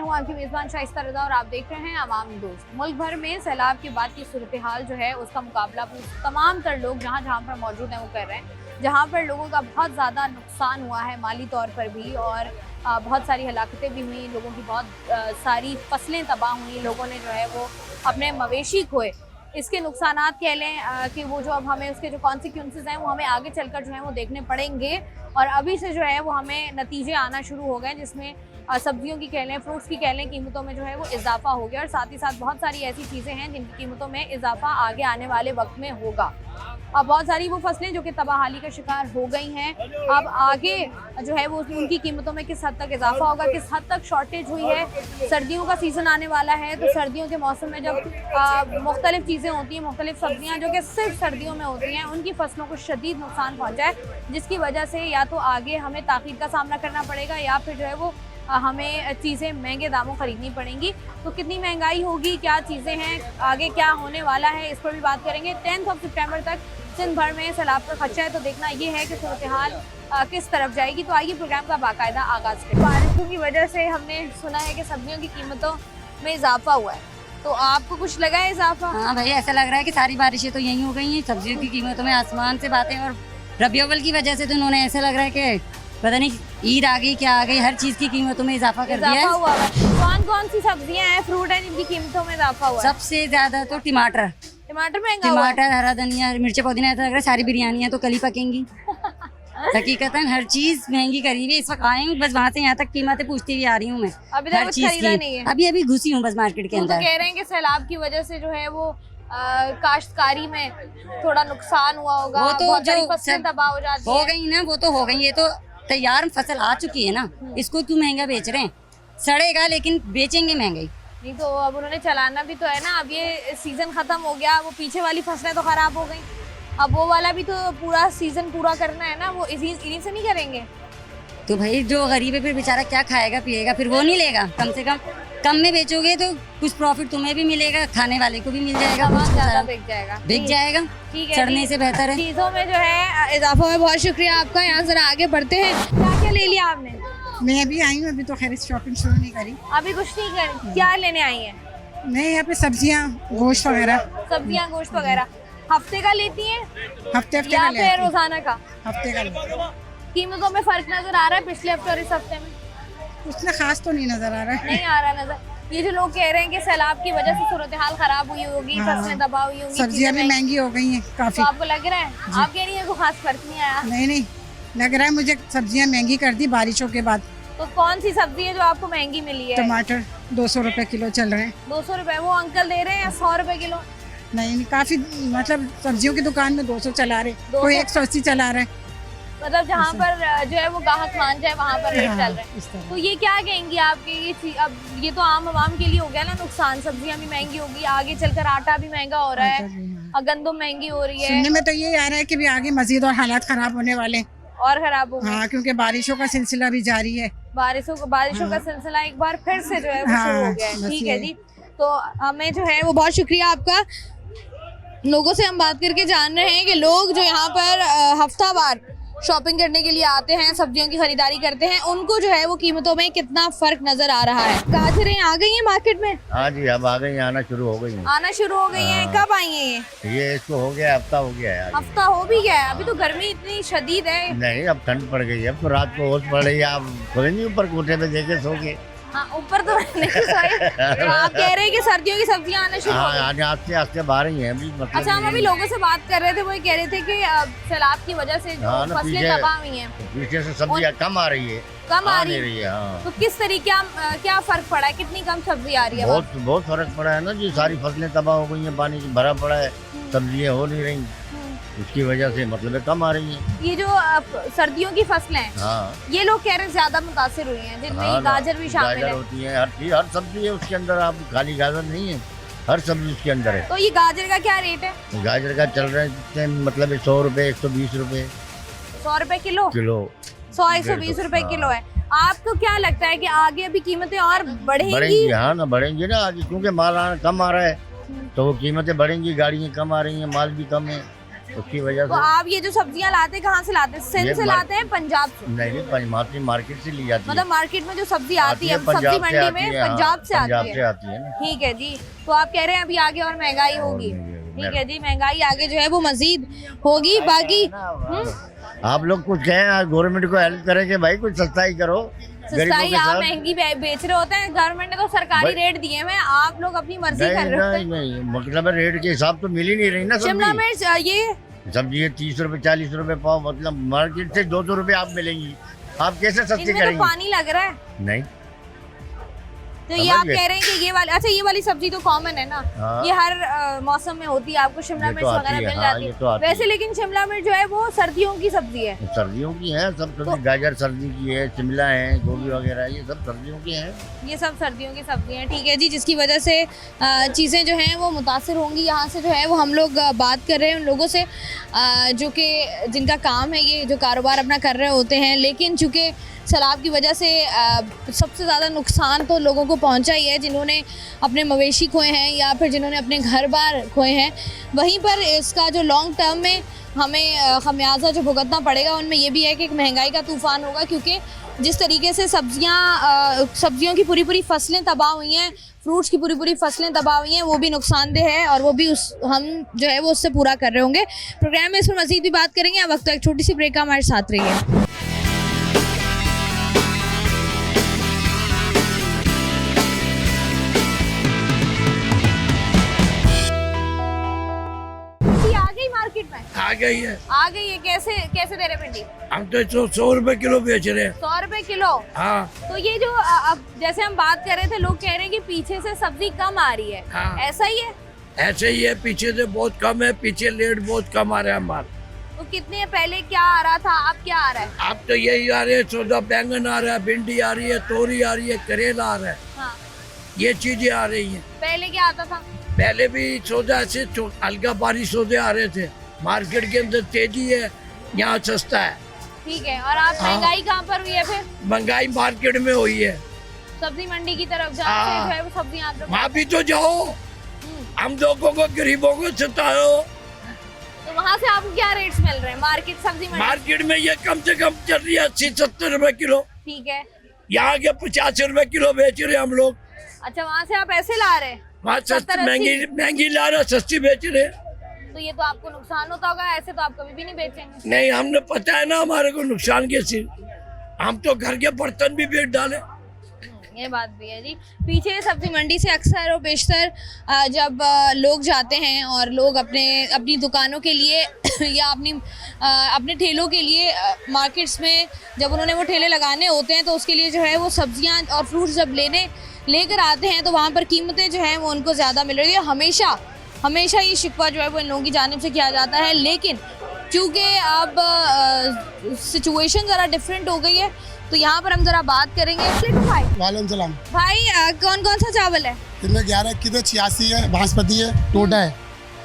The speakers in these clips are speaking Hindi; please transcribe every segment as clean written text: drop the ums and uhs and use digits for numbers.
हूं आपकी मेज़बान शाइस्ता रज़ा और आप देख रहे हैं आवाम दोस्त। मुल्क भर में सैलाब के बाद की सूरत हाल जो है उसका मुकाबला तमाम तर लोग जहां जहां पर मौजूद हैं वो कर रहे हैं। जहां पर लोगों का बहुत ज़्यादा नुकसान हुआ है माली तौर पर भी, और बहुत सारी हलाकतें भी हुई, लोगों की बहुत सारी फसलें तबाह हुई, लोगों ने जो है वो अपने मवेशी खोए। इसके नुकसानात कह लें कि वो जो अब हमें उसके जो कॉन्सिक्वेंसेस हैं वो हमें आगे चलकर जो है वो देखने पड़ेंगे, और अभी से जो है वो हमें नतीजे आना शुरू हो गए, जिसमें सब्जियों की कह लें, फ्रूट्स की कह लें, कीमतों में जो है वो इजाफा हो गया, और साथ ही साथ बहुत सारी ऐसी चीज़ें हैं जिनकी कीमतों में इजाफा आगे आने वाले वक्त में होगा। अब बहुत सारी वो फसलें जो कि तबाहाली का शिकार हो गई हैं, अब आगे जो है वो उनकी कीमतों में किस हद तक इजाफा होगा, किस हद तक शॉर्टेज हुई है। सर्दियों का सीज़न आने वाला है, तो सर्दियों के मौसम में जब मुख्तलिफ चीज़ें होती हैं, मुख्तलिफ सब्जियाँ जो कि सिर्फ सर्दियों में होती हैं, उनकी फसलों को शदीद नुकसान पहुँचा है, जिसकी वजह से या तो आगे हमें ताख़ीर का सामना करना पड़ेगा या फिर जो है वो हमें चीज़ें महंगे दामों खरीदनी पड़ेंगी। तो कितनी महंगाई होगी, क्या चीज़ें हैं, आगे क्या होने वाला है, इस पर भी बात करेंगे। 10 सितंबर तक सिंध भर में सैलाब का खदशा है, तो देखना ये है कि सूरत हाल किस तरफ जाएगी। तो आइए प्रोग्राम का बाकायदा आगाज़ करें। बारिशों की वजह से हमने सुना है कि सब्जियों की कीमतों में इजाफा हुआ है, तो आपको कुछ लगा है इजाफा? हाँ भाई, ऐसा लग रहा है कि सारी बारिशें तो यही हो गई हैं, सब्जियों की कीमतों में आसमान से बातें, और रबी अव्वल की वजह से तो उन्होंने ऐसा लग रहा है कि पता नहीं ईद आ गई क्या आ गई, हर चीज की कीमतों में इजाफा कर दिया है। हुआ है। कौन कौन सी सब्जियां हैं, फ्रूट हैं जिनकी कीमतों में इजाफा हुआ है? सबसे ज्यादा तो टमाटर महंगा हुआ है। टमाटर, हरा धनिया, मिर्च, पुदीना। ऐसा लग रहा है सारी बिरयानियां तो कल ही पकेंगी। हकीकतन हर चीज महंगी करी हुई है। इस वक्त आई हूँ, बस वहाँ से यहाँ तक कीमतें पूछती हुई आ रही हूँ मैं। अभी तक कुछ खरीदा नहीं है? अभी घुसी हूँ बस मार्केट के अंदर। तो कह रहे हैं कि सैलाब की वजह से जो है वो काश्तकारी में थोड़ा नुकसान हुआ होगा, वो तो जो फसलें तबाह हो जाती हो गई ना, वो तो हो गई। ये तो तैयार फसल आ चुकी है ना, इसको क्यों महंगा बेच रहे हैं? सड़ेगा लेकिन बेचेंगे महंगाई। नहीं तो अब उन्होंने चलाना भी तो है ना। अब ये सीजन खत्म हो गया, वो पीछे वाली फसलें तो खराब हो गई, अब वो वाला भी तो पूरा सीजन पूरा करना है ना, वो इन्हीं से नहीं करेंगे। तो भाई जो गरीब है फिर बेचारा क्या खाएगा पिएगा, फिर वो नहीं लेगा। कम से कम में बेचोगे तो कुछ प्रॉफिट तुम्हें भी मिलेगा, खाने वाले को भी मिल जाएगा, बिक जाएगा। ठीक है, चढ़ने से बेहतर है। चीजों में जो है इजाफा है। बहुत शुक्रिया आपका। यहाँ जरा आगे बढ़ते हैं। क्या क्या ले लिया आपने? मैं अभी आई हूँ, अभी तो खैर शॉपिंग शुरू नहीं करी। अभी कुछ नहीं कर, क्या लेने आई हैं? मैं यहाँ पे सब्जियाँ, गोश्त वगैरह। सब्जियाँ, गोश्त वगैरह हफ्ते का लेती हैं? हफ्ते या फिर रोजाना का? हफ्ते का। कीमतों में फर्क नजर आ रहा है पिछले हफ्ते और इस हफ्ते में? उतना खास तो नहीं नजर आ रहा है। नहीं आ रहा नजर। ये जो लोग कह रहे हैं कि सैलाब की वजह से सूरत हाल खराब हुई होगी, फसलें तबाह हुई होंगी, सब्जियाँ भी महंगी हो गई हैं काफी। तो आपको लग रहा है? आप कह रही हैं कोई खास फर्क नहीं आया? नहीं, लग रहा है मुझे सब्जियाँ महंगी कर दी बारिशों के बाद। तो कौन सी सब्जी है जो आपको महंगी मिली है? टमाटर 200 रुपए किलो चल रहे हैं। 200 रुपए वो अंकल दे रहे हैं या 100 रुपए किलो? नहीं, काफी मतलब सब्जियों की दुकान में 200 चला रहे, कोई 180 चला रहे। मतलब जहाँ पर जो है वो ग्राहक मान जाए वहाँ पर रेट चल रहे हैं। तो ये क्या कहेंगी आपके, ये अब ये तो आम आवाम के लिए हो गया ना नुकसान। सब्जियाँ भी महंगी होगी, आगे चलकर आटा भी महंगा हो रहा है, गंदम महंगी हो रही है। सुनने में तो ये आ रहा है कि भी आगे मजीद और हालात खराब होने वाले और खराब होंगे। हाँ, क्योंकि बारिशों का सिलसिला भी जारी है। बारिशों का सिलसिला एक बार फिर से जो है वो शुरू हो गया है। ठीक है जी, तो हमें जो है वो बहुत शुक्रिया आपका। लोगों से हम बात करके जान रहे हैं कि लोग जो यहाँ पर हफ्तावार शॉपिंग करने के लिए आते हैं, सब्जियों की खरीदारी करते हैं, उनको जो है वो कीमतों में कितना फर्क नजर आ रहा है। गाजरें आ गई हैं मार्केट में? हाँ जी, अब आ गई, आना शुरू हो गई हैं। आना शुरू हो गई हैं। कब आई हैं ये इसको हो गया, हफ्ता हो गया है। हफ्ता हो भी गया है? अभी तो गर्मी इतनी शदीद है। नहीं, अब ठंड पड़ गई है, अब तो रात को होश पड़ रही है। आप सोएंगे ऊपर कोठे पे देखे सोगे? हाँ, ऊपर तो नहीं सोए। तो आप कह रहे हैं कि सर्दियों की सब्जियां आना शुरू हो गई? हाँ, आस्ते आस्ते बाहर ही है अभी। मतलब अच्छा, हम अभी लोगों से बात कर रहे थे, वो ये कह रहे थे कि सैलाब की वजह से जो फसलें तबाह हुई हैं, पीछे से सब्जियाँ कम आ रही है, कम आ रही है। हाँ। तो किस तरीके क्या फर्क पड़ा है, कितनी कम सब्जी आ रही है? बहुत फर्क पड़ा है ना जी। सारी फसलें तबाह हो गई हैं, पानी से भरा पड़ा है, सब्जियाँ हो नहीं रही, उसकी वजह से मतलब कम आ रही है। ये जो सर्दियों की फसलें हैं, हाँ, ये लोग कह रहे हैं ज्यादा मुतासिर हुई हैं, जिनमें हाँ, गाजर भी शामिल है। होती है, हर चीज, हर सब्जी है उसके अंदर। आप खाली गाजर नहीं है, हर सब्जी उसके अंदर है। तो ये गाजर का क्या रेट है? गाजर का चल रहा है मतलब 100 रुपए, 120 रुपए 100 रुपए किलो? 100-120 रुपए किलो है। आपको क्या लगता है कि आगे अभी कीमतें और बढ़ेंगी? हाँ ना, बढ़ेंगी ना आगे, क्योंकि माल कम आ रहा है तो वो कीमतें बढ़ेंगी। गाड़ियाँ कम आ रही हैं, माल भी कम है, उसकी वजह तो से आप ये जो सब्जियां लाते हैं कहाँ से लाते हैं? सिंध ये से लाते हैं, पंजाब से? नहीं मार्केट से ली जाती है। मतलब मार्केट में जो सब्जी आती है सब्जी पंजाब से मंडी आती में है, हाँ, पंजाब से पंजाब आती से है। आती है ना। ठीक है जी। तो आप कह रहे हैं अभी आगे और महंगाई होगी। ठीक है जी, महंगाई आगे जो है वो मजीद होगी। बाकी आप लोग कुछ कहें, गवर्नमेंट को हेल्प करें कि भाई कुछ सस्ता ही करो गरीबों सस्ताई के आप साथ। महंगी बेच रहे होते हैं, गवर्नमेंट ने तो सरकारी भाई- रेट दिए हुए हैं, आप लोग अपनी मर्जी कर नहीं रहे नहीं हो। नहीं, मतलब रेट के हिसाब तो मिल ही नहीं रही ना शिमला सब्जी। मिर्च ये सब्जी है 30 रुपए 40 रुपए पाव, मतलब मार्केट से 200 रुपए आप मिलेंगी। आप कैसे सस्ती इनमें तो करेंगी? पानी लग रहा है। नहीं तो ये समझ आप गए। कह रहे हैं कि ये वाली, अच्छा ये वाली सब्जी तो कॉमन है ना, हाँ। ये हर मौसम में होती है, आपको शिमला ये मिर्च तो आती वगैरह है, मिल हाँ, जाती ये है। तो आती वैसे है। लेकिन शिमला मिर्च जो है वो सर्दियों की सब्जी है। सर्दियों की है सब सब्जी, तो- गाजर सर्दी की है, शिमला है, गोभी वगैरह ये सब सर्दियों की है। ये सब सर्दियों की सब्जी हैं। ठीक है जी, जिसकी वजह से चीज़ें जो हैं वो मुतासिर होंगी। यहाँ से जो है वो हम लोग बात कर रहे हैं उन लोगों से जो कि जिनका काम है ये जो कारोबार अपना कर रहे होते हैं, लेकिन चूँकि सैलाब की वजह से सबसे ज़्यादा नुकसान तो लोगों को पहुंचा ही है, जिन्होंने अपने मवेशी खोए हैं या फिर जिन्होंने अपने घर बार खोए हैं। वहीं पर इसका जो लॉन्ग टर्म में हमें खमियाजा जो भुगतना पड़ेगा उनमें ये भी है कि एक महंगाई का तूफ़ान होगा, क्योंकि जिस तरीके से सब्जियों की पूरी फसलें तबाह हुई हैं, फ्रूट्स की पूरी फसलें तबाह हुई हैं, वो भी नुकसानदेह है और वो भी हम जो है वो उससे पूरा कर रहे होंगे। प्रोग्राम में इस पर मज़ीद भी बात करेंगे। अब वक्त एक छोटी सी ब्रेक का, हमारे साथ रहिए। मार्केट में आ गई है। आ गई है। कैसे कैसे दे रहे भिंडी? हम तो 100 रुपए किलो बेच रहे हैं। 100 रुपए किलो। हाँ तो ये जो अब जैसे हम बात कर रहे थे, लोग कह रहे हैं कि पीछे से सब्जी कम आ रही है, हाँ। ऐसा ही है? ऐसे ही है, पीछे से बहुत कम है, पीछे लेट बहुत कम आ रहा है माल। तो कितने पहले क्या आ रहा था, अब क्या आ रहा है? अब तो यही आ रहे हैं, सौदा बैंगन आ रहा है, भिंडी आ रही है, तोरी आ रही है, करेला आ रहा है, हाँ। ये चीजें आ रही हैं। पहले क्या आता था? पहले भी सौदा ऐसे हल्का बारिश सौदे आ रहे थे। मार्केट के अंदर तेजी है, यहाँ सस्ता है। ठीक है। और आप हाँ। महंगाई कहाँ पर हुई है फिर? महंगाई मार्केट में हुई है। सब्जी मंडी की तरफ जहाँ से हाँ। जो है वो सब्जी आप लोग, वहाँ भी तो जाओ, हम लोगों को गरीबों को सताओ। तो वहाँ से आपको क्या रेट्स मिल रहे हैं मार्केट सब्जी मंडी? मार्केट में ये कम से कम चल रही है 80-70 रुपए किलो। ठीक है। यहाँ के 50 रुपए किलो बेच रहे हैं हम लोग। अच्छा, वहाँ से आप ऐसे ला रहे हैं? वहाँ 70-80? सस्ती महंगी ला रहे, सस्ती बेच रहे हैं। तो ये तो आपको नुकसान होता होगा, ऐसे तो आप कभी भी नहीं बेचेंगे। नहीं, हमने पता है ना हमारे को नुकसान कैसे, हम तो घर के बर्तन भी बेच डाले। ये बात भी है जी। पीछे सब्जी मंडी से अक्सर और बेशतर जब लोग जाते हैं और लोग अपनी दुकानों के लिए या अपने ठेलों के लिए मार्केट्स में जब उन्होंने वो ठेले लगाने होते हैं, तो उसके लिए जो है वो सब्जियां और फ्रूट्स जब लेकर आते हैं, तो वहाँ पर कीमतें जो हैं वो उनको ज़्यादा मिल रही है। हमेशा ये शिकवा जो है वो इन लोगों की जानिब से किया जाता है, लेकिन चूँकि अब सिचुएशन ज़रा डिफरेंट हो गई है, तो यहाँ पर हम ज़रा बात करेंगे। वालेकुम सलाम। भाई कौन कौन सा चावल है? इनमें 11 की तो 86 है, बासमती है, टोटा है।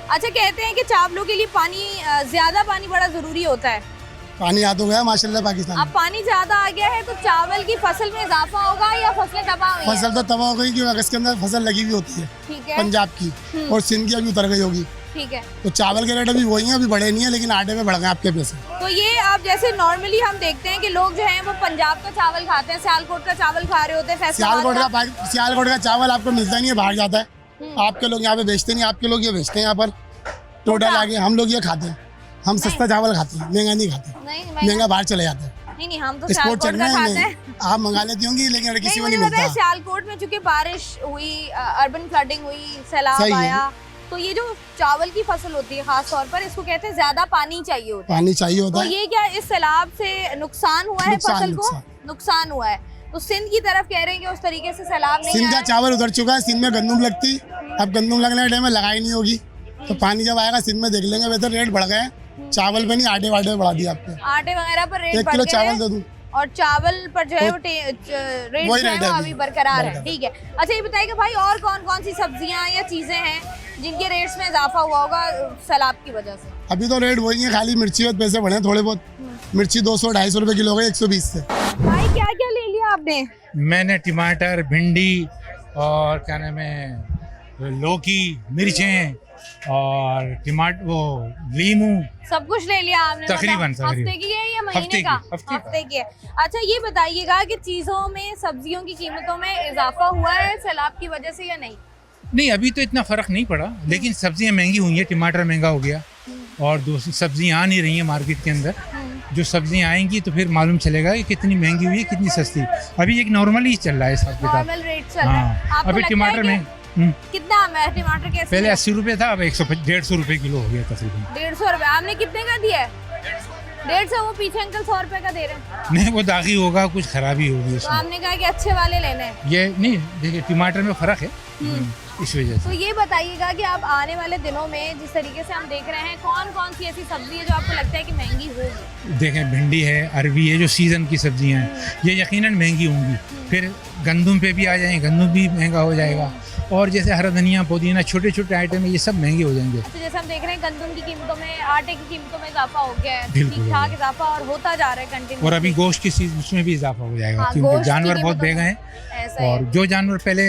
अच्छा, कहते हैं कि चावलों के लिए पानी ज़्यादा पानी बड़ा ज़रूरी होता है। पानी आ तो गया माशाल्लाह पाकिस्तान अब में। पानी ज़्यादा आ गया है तो चावल की फसल में इजाफा होगा या फसलें तबाह हुई हैं? फसल तो तबाह हो गई क्योंकि अगस्त के अंदर फसल लगी हुई होती है ठीक है। पंजाब की, और सिंध की अभी उतर गई होगी। ठीक है। तो चावल के रेट अभी वही हैं, अभी बढ़े नहीं है, लेकिन आटे में बढ़ गए आपके पैसे। तो ये आप जैसे नॉर्मली हम देखते हैं कि लोग जो हैं वो पंजाब का चावल खाते हैं, सियालकोट का चावल खा रहे होते हैं, सियालकोट का चावल आपको मिलता नहीं है, बाहर जाता है। आपके लोग यहाँ पे बेचते नहीं, आपके लोग ये बेचते हैं यहाँ पर टोटा लाके। हम लोग ये खाते हैं, हम सस्ता चावल खाते हैं, महंगा नहीं खाते। नहीं महंगा बाहर चले जाता है। नहीं, हम तो एक्सपोर्ट सियालकोट चलना का है खाते नहीं, हैं। आप मंगा लेती होंगी, लेकिन अगर किसी को नहीं, नहीं मुझे पता है मिलता। सियालकोट में चूंकि बारिश हुई, अर्बन फ्लडिंग हुई, सैलाब सही है। आया, तो ये जो चावल की फसल होती है खास तौर पर, इसको कहते हैं ज्यादा पानी चाहिए होता है। पानी चाहिए होता तो है। ये क्या इस सैलाब से नुकसान हुआ है फसल को? नुकसान हुआ है। तो सिंध की तरफ कह रहे हैं कि उस तरीके से सैलाब नहीं सिंध का आया। चावल उतर चुका है, सिंध में गंदम लगती, अब गंदम लगने के टाइम में लगाई नहीं होगी, तो पानी जब आएगा सिंध में देख लेंगे। वैसे रेट बढ़ गए हैं चावल पे, नहीं आटे वाटे पे बढ़ा दिया आपको। आटे वगैरह पर रेट 1 बढ़ किलो गए चावल हैं दे दूं। और चावल पर जो है वो रेट जो वही है रेट वो है अभी अभी। बरकरार है। ठीक है। अच्छा, ये बताइए कि भाई और कौन कौन सी सब्जियां या चीजें हैं जिनके रेट्स में इजाफा हुआ होगा सैलाब की वजह से? अभी तो रेट वही है, खाली मिर्ची और पैसे बढ़े थोड़े बहुत। मिर्ची 200-250 रुपए किलो हो गई 120 से। भाई क्या क्या ले लिया आपने? मैंने टमाटर, भिंडी और क्या नाम है, लौकी, मिर्चें, और टमाटर वो लीमू सब कुछ ले लिया आपने? तकरीबन, मतलब हफ्ते की है या महीने हफ्ते का? की, हफ्ते की है। अच्छा ये बताइएगा कि चीजों में, सब्जियों की कीमतों में इजाफा हुआ है सैलाब की वजह से या नहीं? नहीं, अभी तो इतना फ़र्क नहीं पड़ा, लेकिन सब्जियां महंगी हुई हैं। टमाटर महंगा हो गया और दूसरी सब्जियां आ नहीं रही हैं मार्केट के अंदर। जो सब्जियां आएंगी तो फिर मालूम चलेगा कि कितनी महंगी हुई है, कितनी सस्ती। अभी एक नॉर्मल ही चल रहा है हिसाब किताब। नॉर्मल रेट चल रहा है। हाँ, आपको अभी लगता टमाटर है में कि कितना है टमाटर? कैसे पहले 80 रुपये था, अब 150 रुपये किलो हो गया तकरीबन। 150 रुपए। आपने कितने का दिया है? 150। वो पीछे अंकल 100 रुपए का दे रहे हैं। नहीं, वो दागी होगा, कुछ खराबी होगी तो उसमें। आपने कहा कि अच्छे वाले लेने हैं। ये नहीं, देखिए टमाटर में फ़र्क है इस वजह तो से। ये बताइएगा कि आप आने वाले दिनों में जिस तरीके से हम देख रहे हैं, कौन कौन सी ऐसी सब्जी है जो आपको लगता है कि महंगी होगी? देखें, भिंडी है, अरबी है, जो सीज़न की सब्जियां हैं ये यकीनन महंगी होंगी। फिर गंदम पे भी आ जाएंगे, गंदम भी महंगा हो जाएगा। और जैसे हरा धनिया, पुदीना, छोटे छोटे आइटम है, ये सब महंगे हो जाएंगे। अच्छा, जैसे हम देख रहे हैं गंदम की कीमतों में, आटे की कीमतों में इजाफा हो गया है, बिल्कुल, ठीक ठाक इजाफा और होता जा रहा है कंटिन्यू। और अभी गोश्त की चीज़ उसमें भी इजाफा हो जाएगा, हाँ, क्योंकि गोश्त की जानवर बहुत कीमतों महंगा में है। ऐसा और है। जो जानवर पहले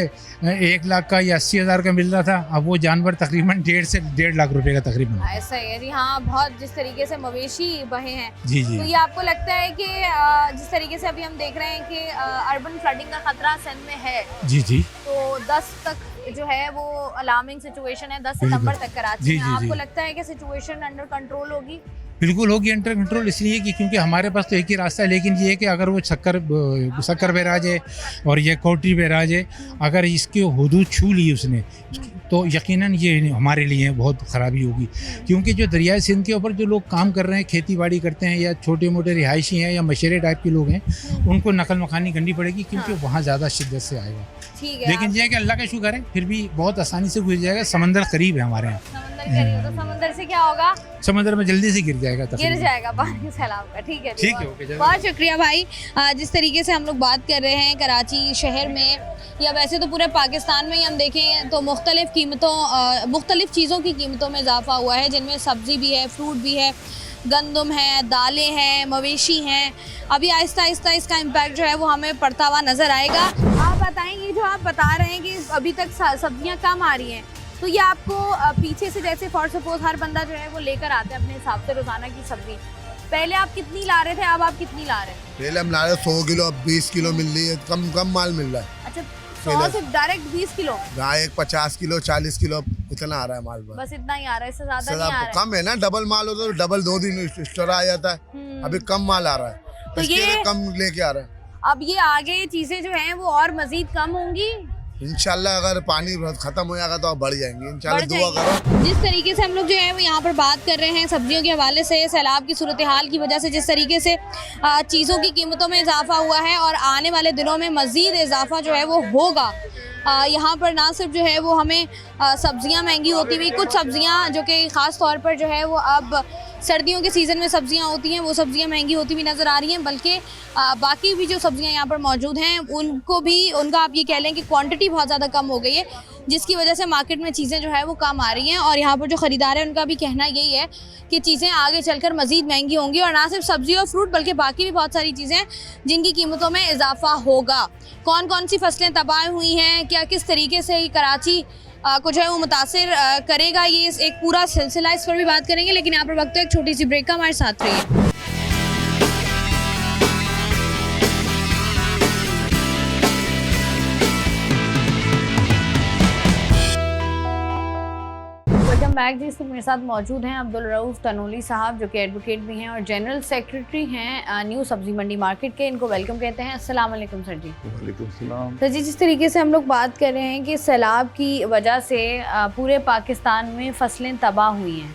1 लाख का या 80,000 का मिल रहा था, अब वो जानवर तकरीबन 1.5 से 1.5 लाख रुपए का तकरीबन। ऐसा है जी। हाँ, बहुत जिस तरीके से मवेशी बहे हैं, जी जी। तो ये आपको लगता है कि जिस तरीके से अभी हम देख रहे हैं कि अर्बन फ्लडिंग का खतरा सिंध में है, जी जी। तो 10 तक जो है वो अलार्मिंग सिचुएशन है, 10 बिल्कुल। सितंबर तक कराची जी, में। जी, आपको जी। लगता है कि सिचुएशन अंडर कंट्रोल होगी? बिल्कुल होगी अंडर कंट्रोल, इसलिए कि क्योंकि हमारे पास तो एक ही रास्ता है। लेकिन ये है कि अगर वो शक्कर बैराज है और ये कोटरी बैराज है, अगर इसकी हुदूद छू ली उसने तो यकीनन ये हमारे लिए बहुत ख़राबी होगी। क्योंकि जो दरियाए सिंध के ऊपर जो लोग काम कर रहे हैं, खेती बाड़ी करते हैं, या छोटे मोटे रिहायशी हैं या मशहरे टाइप के लोग हैं, उनको नकल मकानी करनी पड़ेगी, क्योंकि वहाँ ज़्यादा शिद्दत से आएगा। ठीक है। लेकिन ये है कि अल्लाह का शुक्र है, फिर भी बहुत आसानी से गुजर जाएगा। समंदर करीब है हमारे यहाँ, समंदर करीब, तो समंदर से क्या होगा? समंदर में जल्दी से गिर जाएगा गिर तकरीबन। जाएगा पानी सैलाब का। ठीक है, ठीक है, ओके, जल्दी। बहुत शुक्रिया भाई। जिस तरीके से हम लोग बात कर रहे हैं कराची शहर में, या वैसे तो पूरे पाकिस्तान में ही हम देखें तो मुख्तलिफ कीमतों, मुख्तलिफ चीज़ों की कीमतों में इजाफा हुआ है, जिनमें सब्ज़ी भी है, फ्रूट भी है, गंदम है, दालें हैं, मवेशी हैं। अभी आहिस्ता आहिस्ता इसका इम्पैक्ट जो है वो हमें पड़ता हुआ नज़र आएगा। आप बताएंगे, जो आप बता रहे हैं कि अभी तक सब्जियां कम आ रही हैं, तो ये आपको पीछे से, जैसे फॉर सपोज हर बंदा जो है वो लेकर आते हैं अपने हिसाब से रोज़ाना की सब्जी, पहले आप कितनी ला रहे थे, अब आप कितनी ला रहे हैं? पहले हम ला रहे 100 किलो, अब 20 किलो मिल रही है। कम माल मिल रहा है। अच्छा, 100 से डायरेक्ट 20 किलो? जहाँ एक 50 किलो 40 किलो इतना आ रहा है माल। बस इतना ही आ रहा है, इससे ज़्यादा नहीं आ रहा है। कम है ना, डबल माल हो तो डबल 2 दिन स्टोर आ जाता है। अभी कम माल आ रहा है, तो इसके ये लिए कम लेके आ रहा है। अब ये आगे चीज़ें जो हैं वो और मज़ीद कम होंगी इंशाल्लाह। अगर पानी खत्म हो जाएगा तो अब बढ़ जाएंगे इंशाल्लाह, बढ़ दुआ जाएंगे। करो। जिस तरीके से हम लोग जो है वो यहाँ पर बात कर रहे हैं सब्जियों के हवाले से, सैलाब की सूरत हाल की वजह से जिस तरीके से चीज़ों की कीमतों में इजाफा हुआ है और आने वाले दिनों में मज़ीद इजाफा जो है वो होगा। यहाँ पर ना सिर्फ जो है वो हमें सब्जियाँ महंगी होती हुई, कुछ सब्जियाँ जो कि ख़ास तौर पर जो है वो अब सर्दियों के सीज़न में सब्जियां होती हैं, वो सब्जियां महंगी होती हुई नज़र आ रही हैं, बल्कि बाकी भी जो सब्जियां यहाँ पर मौजूद हैं उनका आप ये कह लें कि क्वांटिटी बहुत ज़्यादा कम हो गई है, जिसकी वजह से मार्केट में चीज़ें जो है वो कम आ रही हैं। और यहाँ पर जो ख़रीदार हैं उनका भी कहना यही है कि चीज़ें आगे चलकर मज़ीद महंगी होंगी, और ना सिर्फ सब्ज़ी और फ्रूट बल्कि बाकी भी बहुत सारी चीज़ें हैं जिनकी कीमतों में इजाफा होगा। कौन कौन सी फसलें तबाह हुई हैं, क्या किस तरीके से कराची को जो है वो मुतासिर करेगा, ये एक पूरा सिलसिला, इस पर भी बात करेंगे। लेकिन यहाँ पर वक्त है एक छोटी सी ब्रेक का, हमारे साथ रहिए। वेलकम बैक जी। इसमें मेरे साथ मौजूद हैं अब्दुल रऊफ तनोली साहब, जो कि एडवोकेट भी हैं और जनरल सेक्रेटरी हैं न्यू सब्जी मंडी मार्केट के। इनको वेलकम कहते हैं। अस्सलाम वालेकुम सर जी। वालेकुम सलाम। तो जी, जिस तरीके से हम लोग बात कर रहे हैं कि सैलाब की वजह से पूरे पाकिस्तान में फसलें तबाह हुई हैं,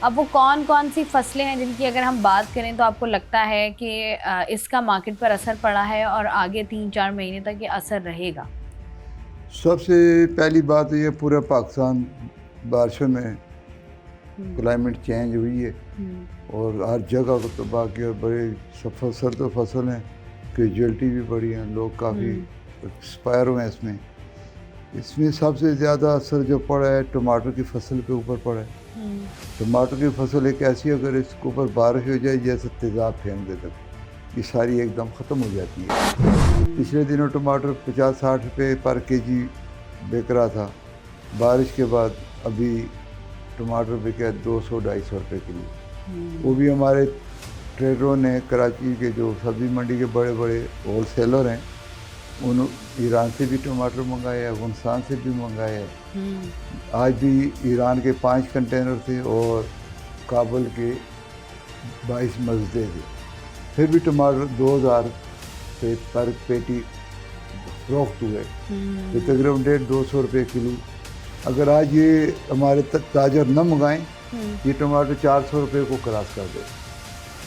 अब वो कौन कौन सी फसलें हैं जिनकी अगर हम बात करें तो आपको लगता है कि इसका मार्केट पर असर पड़ा है और आगे 3-4 महीने तक ये असर रहेगा? सबसे पहली बात ये पूरा पाकिस्तान बारिशों में क्लाइमेट चेंज हुई है और हर जगह को तबाह किया। बड़े सफर तो फसल हैं, कैजुअल्टी भी बढ़ी है, लोग काफ़ी एक्सपायर हुए हैं। इसमें सबसे ज़्यादा असर जो पड़ा है टमाटर की फसल के ऊपर पड़ा है। टमाटर की फसल एक ऐसी, अगर इसके ऊपर बारिश हो जाए जैसे तेज़ाब फेंक दे तक, ये सारी एकदम ख़त्म हो जाती है। पिछले दिनों टमाटर 50-60 रुपये पर केजी बिक रहा था, बारिश के बाद अभी टमाटर बिका है 200-250 रुपये किलो। वो भी हमारे ट्रेडरों ने कराची के जो सब्ज़ी मंडी के बड़े बड़े होलसेलर हैं उन ईरान से भी टमाटर मंगाए हैं, अफगानिस्तान से भी मंगाए हैं। आज भी ईरान के 5 कंटेनर थे और काबुल के 22 मजदे थे, फिर भी टमाटर 2000 से पर पेटी फरोख्त हुए, तो तकरीबन 150-200 रुपये किलो। अगर आज ये हमारे ताजर न मंगाएं, ये टमाटर 400 रुपये को क्रॉस कर दे।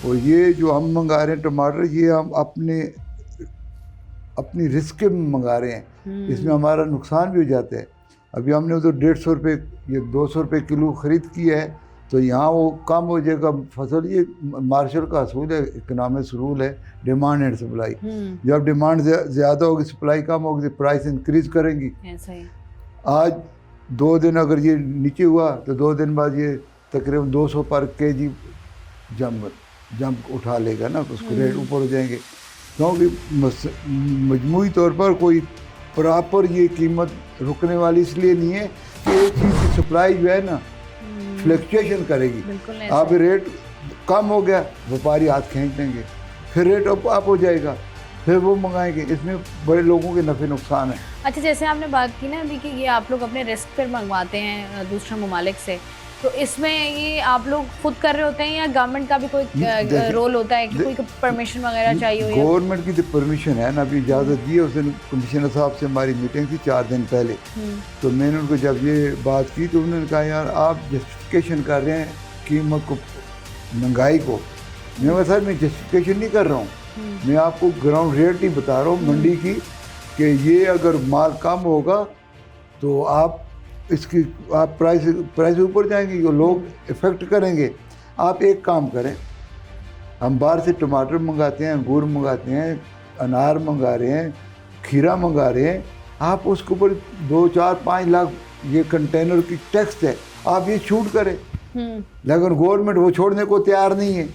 और ये जो हम मंगा रहे हैं टमाटर, ये हम अपनी रिस्क के मंगा रहे हैं, इसमें हमारा नुकसान भी हो जाता है। अभी हमने उधर 150 रुपये या 200 रुपये किलो ख़रीद किया है, तो यहाँ वो कम हो जाएगा फसल। ये मार्शल का असूल है, इकोनॉमिक्स रूल है, डिमांड एंड सप्लाई। जब डिमांड ज़्यादा होगी, सप्लाई कम होगी, तो प्राइस इंक्रीज करेंगी। आज 2 दिन अगर ये नीचे हुआ तो 2 दिन बाद ये तकरीबन 200 पर केजी जंप उठा लेगा ना, उसके रेट ऊपर हो जाएंगे। क्योंकि मजमूई तौर पर कोई प्रॉपर ये कीमत रुकने वाली इसलिए नहीं है कि एक चीज़ की सप्लाई जो है ना फ्लक्चुएशन करेगी। आप रेट कम हो गया, व्यापारी हाथ खींच लेंगे, फिर रेट अप हो जाएगा, फिर वो मंगाएंगे। इसमें बड़े लोगों के नफ़े नुकसान है। अच्छा, जैसे आपने बात की ना अभी कि ये आप लोग अपने रिस्क पर मंगवाते हैं दूसरे ममालिक से, तो इसमें ये आप लोग खुद कर रहे होते हैं या गवर्नमेंट का भी कोई रोल होता है कि कोई परमिशन वगैरह चाहिए हो? गवर्नमेंट की तो परमिशन है ना, अभी इजाज़त दी है। उस दिन कमिश्नर साहब से हमारी मीटिंग थी 4 दिन पहले, तो मैंने उनको जब ये बात की तो उन्होंने कहा यार आप जस्टिफिकेशन कर रहे हैं कीमत को, महंगाई को। मैं कहा सर मैं जस्टिफिकेशन नहीं कर रहा हूँ, मैं आपको ग्राउंड रेट ही बता रहा हूँ मंडी की, कि ये अगर माल कम होगा तो आप इसकी प्राइस ऊपर जाएंगी, वो लोग इफ़ेक्ट करेंगे। आप एक काम करें, हम बाहर से टमाटर मंगाते हैं, अंगूर मंगाते हैं, अनार मंगा रहे हैं, खीरा मंगा रहे हैं, आप उसके ऊपर 2, 4, 5 लाख ये कंटेनर की टैक्स है, आप ये छूट करें। लेकिन गवर्नमेंट वो छोड़ने को तैयार नहीं है।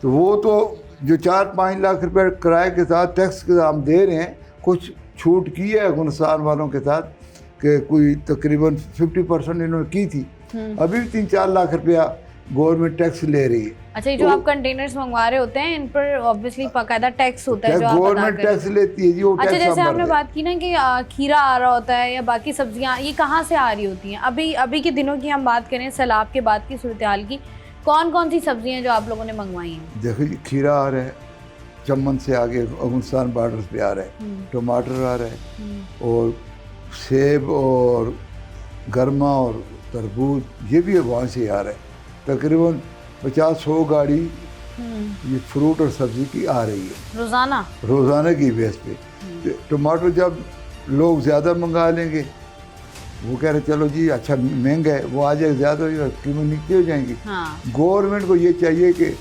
तो वो तो जो 4-5 लाख रुपए किराए के साथ टैक्स के हम दे रहे हैं, कुछ छूट की है अफगानिस्तान वालों के साथ कि कोई तकरीबन 50% इन्होंने की थी, अभी भी 3-4 लाख रुपया गवर्नमेंट टैक्स ले रही है। अच्छा, ये जो आप कंटेनर्स मंगवा रहे होते हैं इन पर ऑब्वियसली बाकायदा टैक्स होता है जो आप गवर्नमेंट टैक्स लेती है जी, वो अच्छा, जैसे आपने बात की ना कि खीरा आ रहा होता है या बाकी सब्जियां, ये कहाँ से आ रही होती हैं? अभी के दिनों की हम बात करें, सैलाब के बाद की सूरत हाल की, कौन कौन सी सब्जियां जो आप लोगों ने मंगवाई हैं? देखो जी, खीरा आ रहा है चमन से आगे, अफगानिस्तान बॉर्डर पे आ रहा है, टमाटर आ रहा है, और सेब और गर्मा और तरबूज ये भी वहाँ से आ रहा है। तकरीबन 50-100 गाड़ी ये फ्रूट और सब्जी की आ रही है रोज़ाना की बेस पे। टमाटर जब लोग ज़्यादा मंगा लेंगे, वो कह रहे चलो जी अच्छा महंगा है, वो आ जाए ज़्यादा हो, कीमत नीचे हो जाएंगी। गवर्नमेंट को ये चाहिए कि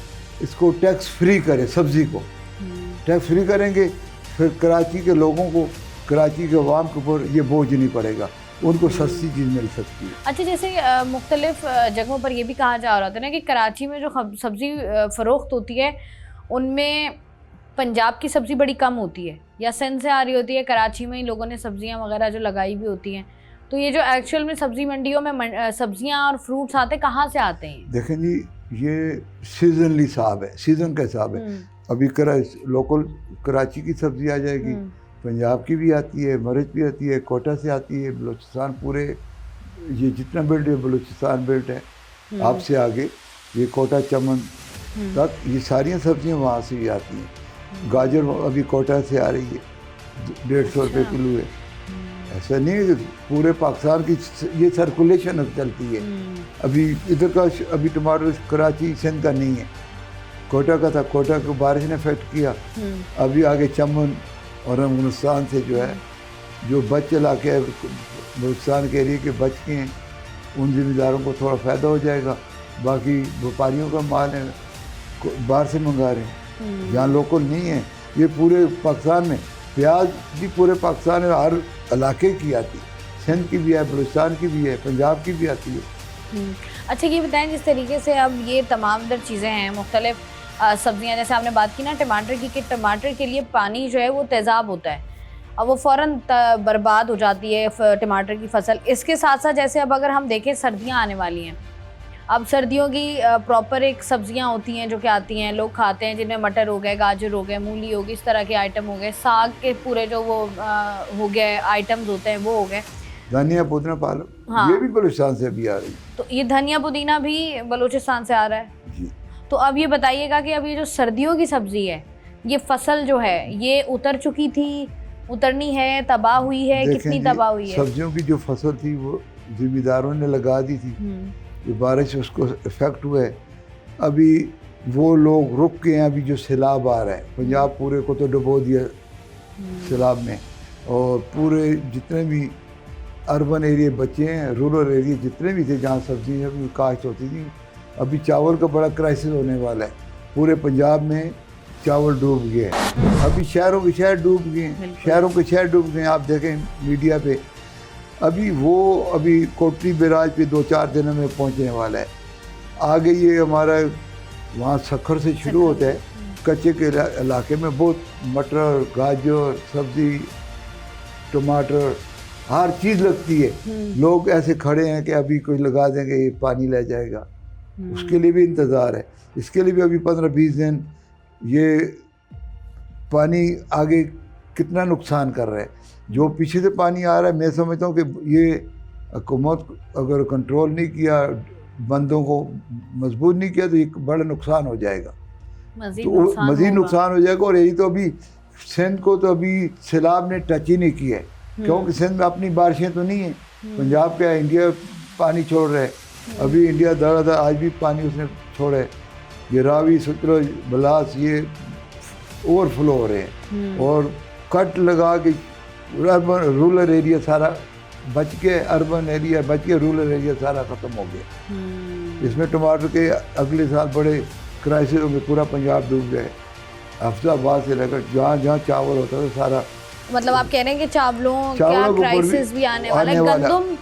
इसको टैक्स फ्री करे, सब्ज़ी को टैक्स फ्री करेंगे, फिर कराची के लोगों को, कराची के अवाम के ऊपर ये बोझ नहीं पड़ेगा, उनको सस्ती चीज़ मिल सकती है। अच्छा, जैसे मुख्तलिफ जगहों पर ये भी कहा जा रहा था ना कि कराची में जो सब्ज़ी फ़रोख्त होती है उनमें पंजाब की सब्ज़ी बड़ी कम होती है या सिंध से आ रही होती है, कराची में ही लोगों ने सब्ज़ियाँ वगैरह जो लगाई भी होती हैं। तो ये जो एक्चुअल में सब्ज़ी मंडियों में सब्ज़ियाँ और फ्रूट्स आते कहाँ से आते हैं? देखें जी, ये सीजनली हिसाब है, सीज़न का हिसाब है। अभी लोकल कराची की सब्ज़ी आ जाएगी, पंजाब की भी आती है, मरज भी आती है, कोटा से आती है, बलूचिस्तान पूरे ये जितना बेल्ट है बलूचिस्तान बेल्ट है, आपसे आगे ये कोटा चमन तक ये सारी सब्जियां वहाँ से ही आती हैं। गाजर अभी कोटा से आ रही है, 150 रुपये किलो है। ऐसा नहीं है कि पूरे पाकिस्तान की ये सर्कुलेशन चलती है। अभी इधर का अभी टमाटर कराची सिंध का नहीं है, कोटा का था, कोटा को बारिश ने इफेक्ट किया। अभी आगे चमन और अफगानिस्तान से जो है, जो बच चला के बलूचिस्तान के एरिए के बच के हैं, उन ज़िम्मेदारों को थोड़ा फ़ायदा हो जाएगा। बाकी व्यापारियों का माल है बाहर से मंगा रहे हैं, जहाँ लोकल नहीं है। ये पूरे पाकिस्तान में प्याज भी पूरे पाकिस्तान में हर इलाके की आती है, सिंध की भी है, बलूचिस्तान की भी है, पंजाब की भी आती है। अच्छा, ये बताएं जिस तरीके से अब ये तमाम दर चीज़ें हैं, मुख्तलिफ सब्जियां, जैसे आपने बात की ना टमाटर की, कि टमाटर के लिए पानी जो है वो तेज़ाब होता है, अब वो फ़ौरन बर्बाद हो जाती है टमाटर की फसल। इसके साथ साथ जैसे अब अगर हम देखें सर्दियाँ आने वाली हैं, अब सर्दियों की प्रॉपर एक सब्जियां होती हैं जो कि आती हैं, लोग खाते हैं, जिनमें मटर हो गए, गाजर हो गए, मूली हो गई, इस तरह के आइटम हो गए, साग के पूरे जो वो हो गए आइटम्स होते हैं वो हो गए, धनिया पुदीना पालक, हाँ। ये भी बलूचिस्तान से भी आ रही तो ये धनिया पुदीना भी बलूचिस्तान से आ रहा है। जी। तो अब ये बताइएगा कि अब ये जो सर्दियों की सब्जी है, ये फसल जो है ये उतर चुकी थी, उतरनी है, तबाह हुई है, देखें कितनी जी, तबाह हुई है? सब्जियों की जो फसल थी वो जिम्मेदारों ने लगा दी थी, जो बारिश उसको इफेक्ट हुआ है। अभी वो लोग रुक गए हैं, अभी जो सैलाब आ रहा है पंजाब पूरे को तो डुबो दिया सैलाब में, और पूरे जितने भी अर्बन एरिया बचे हैं, रूरल एरिया जितने भी थे जहाँ सब्जी अभी काश्त होती थी, अभी चावल का बड़ा क्राइसिस होने वाला है। पूरे पंजाब में चावल डूब गए, अभी शहरों के शहर डूब गए, शहरों के शहर डूब गए। आप देखें मीडिया पे, अभी कोटली बैराज पे 2-4 दिनों में पहुंचने वाला है। आगे ये हमारा वहाँ सखर से शुरू होता है, कच्चे के इलाके में बहुत मटर, गाजर, सब्जी, टमाटर, हर चीज़ लगती है। लोग ऐसे खड़े हैं कि अभी कोई लगा देंगे, ये पानी ले जाएगा, उसके लिए भी इंतज़ार है। इसके लिए भी अभी 15-20 दिन ये पानी आगे कितना नुकसान कर रहा है। जो पीछे से पानी आ रहा है, मैं समझता हूँ कि ये हुकूमत अगर कंट्रोल नहीं किया, बंदों को मजबूत नहीं किया, तो एक बड़ा नुकसान हो जाएगा, तो मज़ीद नुकसान हो जाएगा। और यही तो अभी सिंध को तो अभी सैलाब ने टच ही नहीं किया है, क्योंकि सिंध में अपनी बारिशें तो नहीं है। पंजाब का इंडिया पानी छोड़ रहा है, अभी इंडिया दर आज भी पानी उसने छोड़ा है। ये रावी, सतलुज, बलास ये ओवरफ्लो हो रहे हैं, और कट लगा के अर्बन रूरल एरिया सारा बच के, अर्बन एरिया बच के, रूरल एरिया सारा ख़त्म हो गया। इसमें टमाटर के अगले साल बड़े क्राइसिस में पूरा पंजाब डूब गए। हफ्ताबाद से लेकर जहाँ जहाँ चावल होता था सारा, मतलब आप कह रहे हैं कि चावलों का क्राइसिस भी आने वाला है। गंदम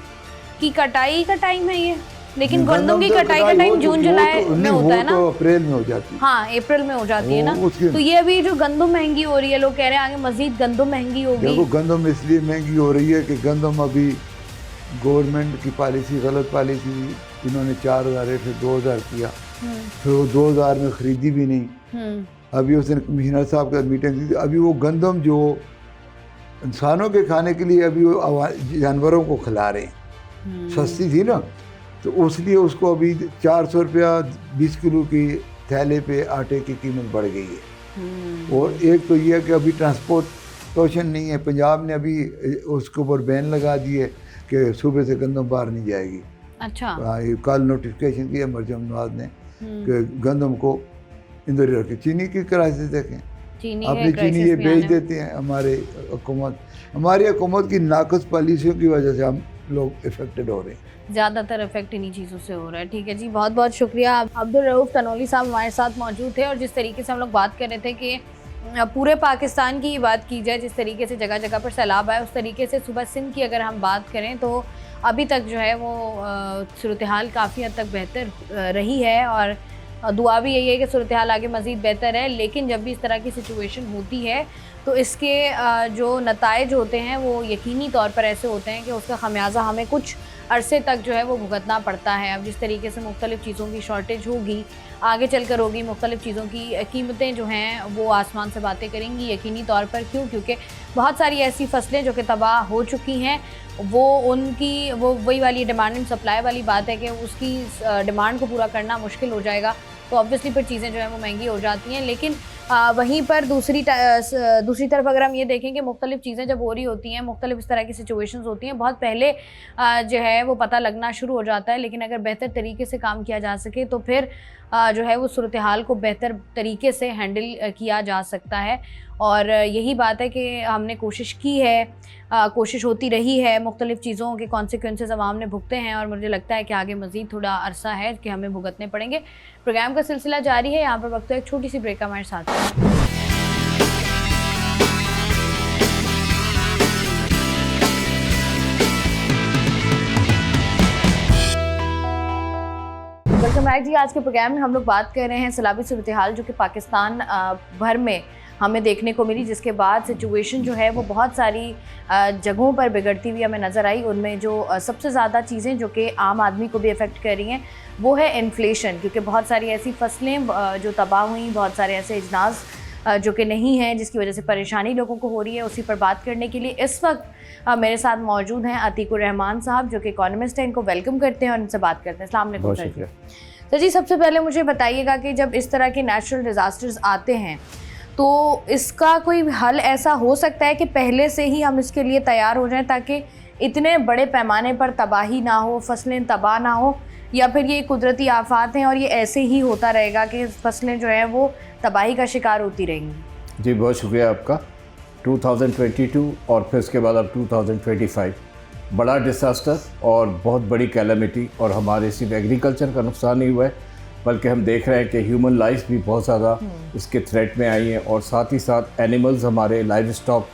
की कटाई का टाइम है ये, लेकिन गंदम की कटाई का टाइम जून जुलाई में होता है ना, तो अप्रैल में हो जाती है। हाँ, अप्रैल में हो जाती है ना। तो ये अभी जो गंदम महंगी हो रही है, लोग कह रहे हैं आगे मजीद गंदम महंगी होगी। देखो, गंदम इसलिए महंगी हो रही है कि गंदम अभी गवर्नमेंट की पॉलिसी गलत पॉलिसी, इन्होंने 4000 रेट से 2000 किया, फिर वो 2000 में खरीदी भी नहीं। अभी उसने कमिश्नर साहब का मीटिंग की, अभी वो गंदम जो इंसानों के खाने के लिए अभी वो जानवरों को खिला रहे हैं, सस्ती थी ना, तो उसलिए उसको अभी 400 रुपया 20 किलो की थैले पे आटे की कीमत बढ़ गई है। और एक तो ये है कि अभी ट्रांसपोर्टेशन नहीं है, पंजाब ने अभी उसके ऊपर बैन लगा दी है कि सुबह से गंदम बाहर नहीं जाएगी। अच्छा, हाँ, ये कल नोटिफिकेशन किया मरजम नवाज ने कि गंदम को इंदौर रखे। चीनी की क्राइसिस देखें, अपनी चीनी ये बेच देते हैं। हमारी हुकूमत की नाकस पॉलिसियों की वजह से हम लोग इफेक्टेड हो रहे हैं, ज़्यादातर इफेक्ट इन्हीं चीज़ों से हो रहा है। ठीक है जी, बहुत बहुत शुक्रिया। अब्दुल रऊफ तनोली साहब हमारे साथ मौजूद थे, और जिस तरीके से हम लोग बात कर रहे थे कि पूरे पाकिस्तान की बात की जाए, जिस तरीके से जगह जगह पर सैलाब आया, उस तरीके से सुबह सिंध की अगर हम बात करें तो अभी तक जो है वो सूरत हाल काफ़ी हद तक बेहतर रही है, और दुआ भी यही है कि सूरत हाल आगे मज़ीद बेहतर है। लेकिन जब भी इस तरह की सिचुएशन होती है तो इसके जो नताइज होते हैं वो यकीनी तौर पर ऐसे होते हैं कि उसका खमियाजा हमें कुछ अरसे तक जो है वो भुगतना पड़ता है। अब जिस तरीके से मुख्तलिफ़ चीज़ों की शॉर्टेज होगी, आगे चलकर होगी, मुख्तलिफ़ चीज़ों की कीमतें जो हैं वो आसमान से बातें करेंगी यकीनी तौर पर। क्यों? क्योंकि बहुत सारी ऐसी फसलें जो कि तबाह हो चुकी हैं, वो वही वाली डिमांड एंड सप्लाई वाली बात है कि उसकी डिमांड को पूरा करना मुश्किल हो जाएगा, तो ऑब्वियसली फिर चीज़ें जो है वो महंगी हो जाती हैं। लेकिन वहीं पर दूसरी तरफ अगर हम ये देखें कि मुख्तलिफ़ चीज़ें जब हो रही होती हैं, मुख्तलिफ़ इस तरह की सिचुएशंस होती हैं, बहुत पहले जो है वो पता लगना शुरू हो जाता है। लेकिन अगर बेहतर तरीके से काम किया जा सके तो फिर जो है वो सूरत हाल को बेहतर तरीके से हैंडल किया जा सकता है। और यही बात है कि हमने कोशिश की है, कोशिश होती रही है, मुख्तलिफ़ चीज़ों के कॉन्सिक्वेंसेस अवाम ने भुगते हैं, और मुझे लगता है कि आगे मज़ीद थोड़ा अरसा है कि हमें भुगतने पड़ेंगे। प्रोग्राम का सिलसिला जारी है, यहाँ पर वक्त एक छोटी सी ब्रेक हमारे साथ है। वेलकम वेलकम बैक जी। आज के प्रोग्राम में हम लोग बात कर रहे हैं सैलाबी सूरत हाल जो कि पाकिस्तान भर में हमें देखने को मिली, जिसके बाद सिचुएशन जो है वो बहुत सारी जगहों पर बिगड़ती हुई हमें नज़र आई। उनमें जो सबसे ज़्यादा चीज़ें जो कि आम आदमी को भी अफेक्ट कर रही हैं वो है इन्फ्लेशन, क्योंकि बहुत सारी ऐसी फसलें जो तबाह हुई, बहुत सारे ऐसे इजनास जो कि नहीं है, जिसकी वजह से परेशानी लोगों को हो रही है। उसी पर बात करने के लिए इस वक्त मेरे साथ मौजूद हैं अतीकुर रहमान साहब जो कि इकोनॉमिस्ट हैं। इनको वेलकम करते हैं और इनसे बात करते हैं। अस्सलाम वालेकुम सर जी। सर जी, सबसे पहले मुझे बताइएगा कि जब इस तरह के नेचुरल डिज़ास्टर्स आते हैं तो इसका कोई हल ऐसा हो सकता है कि पहले से ही हम इसके लिए तैयार हो जाएं ताकि इतने बड़े पैमाने पर तबाही ना हो, फसलें तबाह ना हो, या फिर ये कुदरती आफात हैं और ये ऐसे ही होता रहेगा कि फसलें जो हैं वो तबाही का शिकार होती रहेंगी? जी बहुत शुक्रिया आपका। 2022 और फिर उसके बाद अब 2025 बड़ा डिसास्टर और बहुत बड़ी कैलेमिटी, और हमारे सिर्फ एग्रीकल्चर का नुकसान नहीं हुआ है बल्कि हम देख रहे हैं कि ह्यूमन लाइफ भी बहुत ज़्यादा इसके थ्रेट में आई हैं, और साथ ही साथ एनिमल्स, हमारे लाइव स्टॉक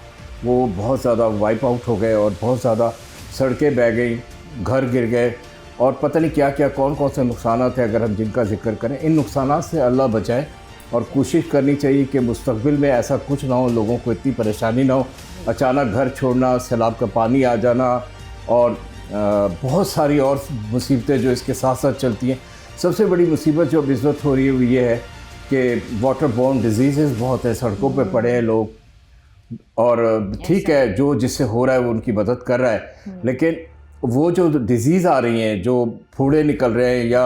वो बहुत ज़्यादा वाइप आउट हो गए और बहुत ज़्यादा सड़कें बह गई, घर गिर गए, और पता नहीं क्या क्या कौन कौन से नुकसान हैं अगर हम जिनका जिक्र करें। इन नुकसान से अल्लाह बचाए, और कोशिश करनी चाहिए कि मुस्तकबिल में ऐसा कुछ ना हो, लोगों को इतनी परेशानी ना हो, अचानक घर छोड़ना, सैलाब का पानी आ जाना, और बहुत सारी और मुसीबतें जो इसके साथ साथ चलती हैं। सबसे बड़ी मुसीबत जो अब इस वक्त हो रही है वो ये है कि वाटर बोर्न डिजीज़ बहुत है, सड़कों पे पड़े हैं लोग, और ठीक है जो जिससे हो रहा है वो उनकी मदद कर रहा है, लेकिन वो जो डिज़ीज़ आ रही हैं, जो फूड़े निकल रहे हैं, या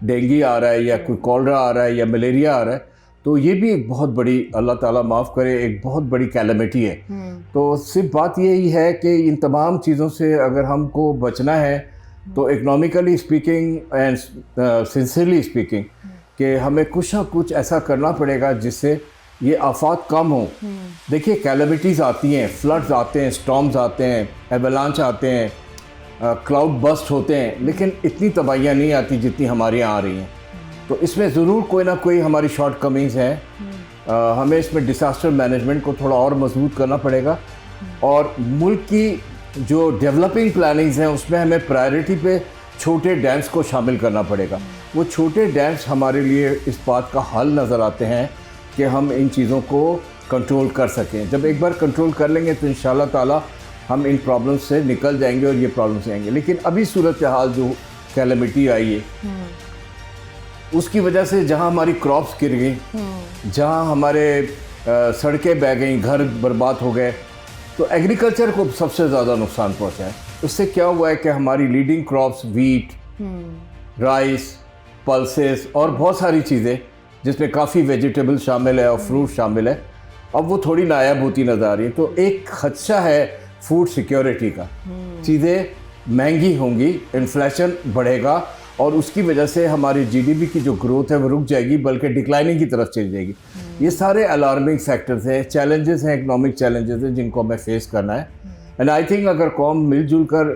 डेंगू आ रहा है, या कोई कॉलरा आ रहा है, या मलेरिया आ रहा है, तो ये भी एक बहुत बड़ी, अल्लाह ताला माफ़ करे, एक बहुत बड़ी कैलेमिटी है। तो सिर्फ बात यही है कि इन तमाम चीज़ों से अगर हमको बचना है तो economically speaking and sincerely speaking कि हमें कुछ ना कुछ ऐसा करना पड़ेगा जिससे ये आफात कम हो। देखिए कैलेमिटीज़ आती हैं, फ्लड्स आते हैं, स्टॉर्म्स आते हैं, एवलांच आते हैं, क्लाउड बस्ट होते हैं, लेकिन इतनी तबाहियाँ नहीं आती जितनी हमारे यहाँ आ रही हैं। तो इसमें ज़रूर कोई ना कोई हमारी शॉर्ट कमीज़ हैं। हमें इसमें डिसास्टर मैनेजमेंट को थोड़ा और मजबूत करना पड़ेगा, और मुल्क की जो डेवलपिंग प्लानिंग्स हैं उसमें हमें प्रायोरिटी पे छोटे डैम्स को शामिल करना पड़ेगा। वो छोटे डैम्स हमारे लिए इस बात का हल नज़र आते हैं कि हम इन चीज़ों को कंट्रोल कर सकें। जब एक बार कंट्रोल कर लेंगे तो इंशाल्लाह ताला हम इन प्रॉब्लम्स से निकल जाएंगे और ये प्रॉब्लम्स आएंगे। लेकिन अभी सूरत हाल जो कैलेमिटी आई है उसकी वजह से जहाँ हमारी क्रॉप्स गिर गई, जहाँ हमारे सड़कें बह गई, घर बर्बाद हो गए, तो एग्रीकल्चर को सबसे ज़्यादा नुकसान पहुँचा है। उससे क्या हुआ है कि हमारी leading crops wheat, rice, pulses और बहुत सारी चीज़ें जिसमें काफ़ी वेजिटेबल शामिल है और फ्रूट शामिल है, अब वो थोड़ी नायाब होती नज़र आ रही है। तो एक खदशा है फूड सिक्योरिटी का, चीज़ें महंगी होंगी, इन्फ्लेशन बढ़ेगा, और उसकी वजह से हमारी जीडीपी की जो ग्रोथ है वो रुक जाएगी, बल्कि डिक्लाइनिंग की तरफ चली जाएगी। ये सारे अलार्मिंग फैक्टर्स हैं, चैलेंजेस हैं, इकनॉमिक चैलेंजेस हैं जिनको हमें फेस करना है। एंड आई थिंक अगर कौम मिलजुल कर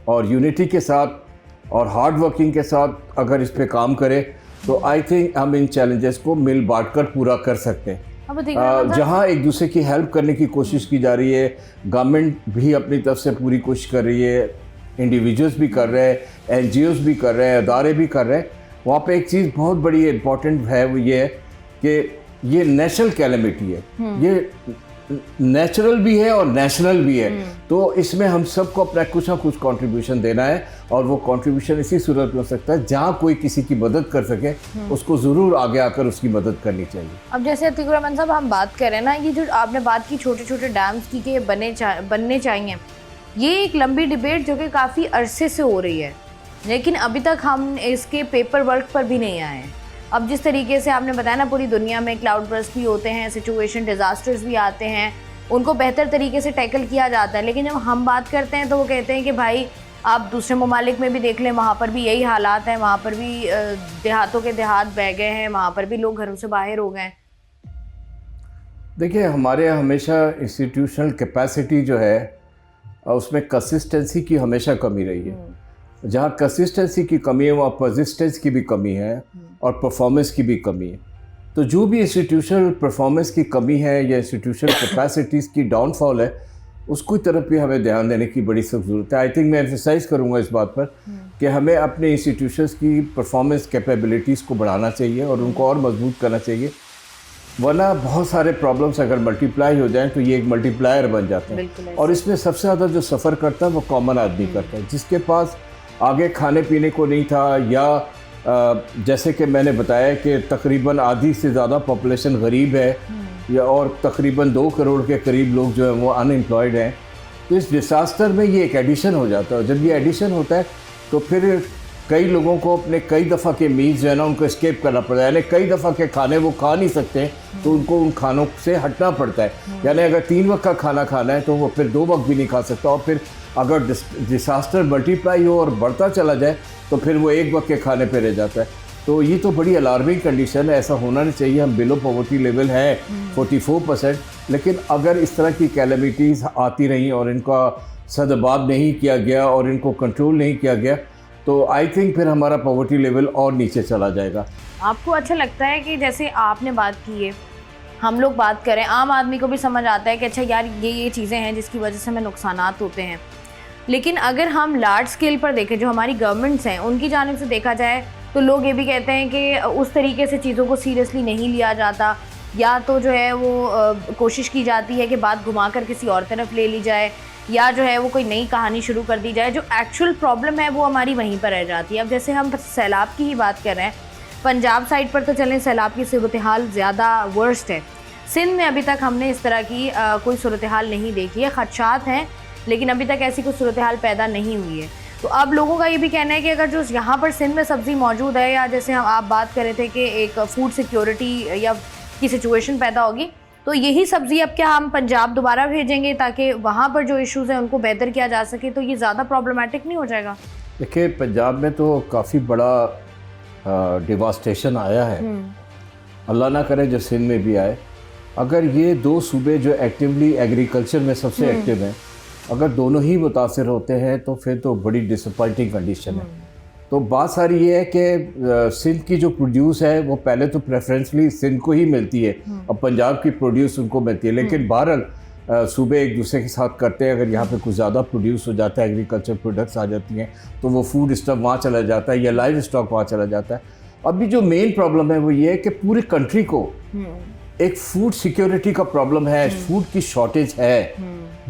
और यूनिटी के साथ और हार्ड वर्किंग के साथ अगर इस पे काम करे तो आई थिंक हम इन चैलेंजेस को मिल बांट कर पूरा कर सकते हैं। जहाँ एक दूसरे की हेल्प करने की कोशिश की जा रही है, गवर्नमेंट भी अपनी तरफ से पूरी कोशिश कर रही है, इंडिविजुअल्स भी कर रहे हैं, एनजीओज़ भी कर रहे हैं, अदारे भी कर रहे हैं। वहाँ पे एक चीज़ बहुत बड़ी इंपॉर्टेंट है, वो ये है कि ये नेशनल कैलेमिटी है, ये नेचुरल भी है और नेशनल भी है। तो इसमें हम सबको अपना कुछ ना कुछ कंट्रीब्यूशन देना है, और वो कंट्रीब्यूशन इसी सूरत में हो सकता है जहाँ कोई किसी की मदद कर सके उसको ज़रूर आगे आकर उसकी मदद करनी चाहिए। अब जैसे अतीकुर रहमान साहब हम बात कर रहे हैं ना, ये जो आपने बात की छोटे छोटे डैम्स की कि बनने चाहिए, ये एक लंबी डिबेट जो कि काफ़ी अरसे से हो रही है, लेकिन अभी तक हम इसके पेपर वर्क पर भी नहीं आए हैं। अब जिस तरीके से आपने बताया ना, पूरी दुनिया में क्लाउड बर्स्ट भी होते हैं, सिचुएशन डिज़ास्टर्स भी आते हैं, उनको बेहतर तरीके से टैकल किया जाता है, लेकिन जब हम बात करते हैं तो वो कहते हैं कि भाई आप दूसरे ममालिक में भी देख लें, वहाँ पर भी यही हालात हैं, वहाँ पर भी देहातों के देहात बह गए हैं, वहाँ पर भी लोग घरों से बाहर हो गए। देखिए हमारे यहाँ हमेशा इंस्टीट्यूशनल कैपेसिटी जो है उसमें कंसिस्टेंसी की हमेशा कमी रही है। जहाँ कंसिस्टेंसी की कमी है वहाँ परसिस्टेंस की भी कमी है और परफॉर्मेंस की भी कमी है। तो जो भी इंस्टीट्यूशनल परफॉर्मेंस की कमी है या इंस्टीट्यूशनल कैपेसिटीज़ की डाउनफॉल है, उसकी तरफ भी हमें ध्यान देने की बड़ी सख्त ज़रूरत है। आई थिंक मैं एम्फेसाइज करूँगा इस बात पर कि हमें अपने इंस्टीट्यूशंस की परफॉर्मेंस कैपेबिलिटीज़ को बढ़ाना चाहिए और उनको और मजबूत करना चाहिए, वरना बहुत सारे प्रॉब्लम्स अगर मल्टीप्लाई हो जाएं तो ये एक मल्टीप्लायर बन जाते हैं। और इसमें सबसे ज़्यादा जो सफ़र करता है वो कॉमन आदमी करता है, जिसके पास आगे खाने पीने को नहीं था, या जैसे कि मैंने बताया कि तकरीबन आधी से ज़्यादा पॉपुलेशन गरीब है, या और तकरीबन 2 करोड़ के करीब लोग जो हैं वो अनएम्प्लॉयड हैं। तो इस डिसास्टर में ये एक एडिशन हो जाता है। जब ये एडिशन होता है तो फिर कई लोगों को अपने कई दफ़ा के मील्स जो है ना उनको एस्केप करना पड़ता है, यानी कई दफ़ा के खाने वो खा नहीं सकते, तो उनको उन खानों से हटना पड़ता है। यानी अगर 3 वक्त का खाना खाना है तो वो फिर 2 वक्त भी नहीं खा सकता, और फिर अगर डिसास्टर मल्टीप्लाई हो और बढ़ता चला जाए तो फिर वो 1 वक्त के खाने पे रह जाता है। तो ये तो बड़ी अलार्मिंग कंडीशन है, ऐसा होना नहीं चाहिए। हम बिलो पॉवर्टी लेवल है 44%, लेकिन अगर इस तरह की कैलेमिटीज़ आती रहीं और इनका सदबाब नहीं किया गया और इनको कंट्रोल नहीं किया गया तो आई थिंक फिर हमारा पॉवर्टी लेवल और नीचे चला जाएगा। आपको अच्छा लगता है कि जैसे आपने बात की है, हम लोग बात करें, आम आदमी को भी समझ आता है कि अच्छा यार ये चीज़ें हैं जिसकी वजह से हमें नुकसानात होते हैं, लेकिन अगर हम लार्ज स्केल पर देखें, जो हमारी गवर्नमेंट्स हैं उनकी जानिब से देखा जाए तो लोग ये भी कहते हैं कि उस तरीके से चीज़ों को सीरियसली नहीं लिया जाता, या तो जो है वो कोशिश की जाती है कि बात घुमाकर किसी और तरफ ले ली जाए, या जो है वो कोई नई कहानी शुरू कर दी जाए। जो एक्चुअल प्रॉब्लम है वो हमारी वहीं पर रह जाती है। अब जैसे हम सैलाब की ही बात कर रहे हैं, पंजाब साइड पर तो चलें सैलाब की सूरत हाल ज़्यादा वर्स्ट है, सिंध में अभी तक हमने इस तरह की कोई सूरत हाल नहीं देखी है। खदशात हैं लेकिन अभी तक ऐसी कोई सूरत हाल पैदा नहीं हुई है। तो अब लोगों का ये भी कहना है कि अगर जो यहाँ पर सिंध में सब्ज़ी मौजूद है, या जैसे आप बात कर रहे थे कि एक फूड सिक्योरिटी या की सिचुएशन पैदा होगी, तो यही सब्ज़ी अब क्या हम पंजाब दोबारा भेजेंगे ताकि वहाँ पर जो इश्यूज़ हैं उनको बेहतर किया जा सके, तो ये ज़्यादा प्रॉब्लमेटिक नहीं हो जाएगा? देखिए पंजाब में तो काफ़ी बड़ा डिवास्टेशन आया है, अल्लाह ना करे जो सिंध में भी आए। अगर ये 2 सूबे जो एक्टिवली एग्रीकल्चर में सबसे एक्टिव हैं, अगर दोनों ही मुतासर होते हैं तो फिर तो बड़ी डिसअपॉइंटिंग कंडीशन है। तो बात सारी ये है कि सिंध की जो प्रोड्यूस है वो पहले तो प्रेफरेंसली सिंध को ही मिलती है, अब पंजाब की प्रोड्यूस उनको मिलती है, लेकिन बहरहाल सूबे एक दूसरे के साथ करते हैं। अगर यहाँ पे कुछ ज़्यादा प्रोड्यूस हो जाता है, एग्रीकल्चर प्रोडक्ट्स आ जाती हैं, तो वो फूड स्टॉक वहाँ चला जाता है या लाइव स्टॉक वहाँ चला जाता है। अभी जो मेन प्रॉब्लम है वो ये है कि पूरी कंट्री को एक फूड सिक्योरिटी का प्रॉब्लम है, फूड की शॉर्टेज है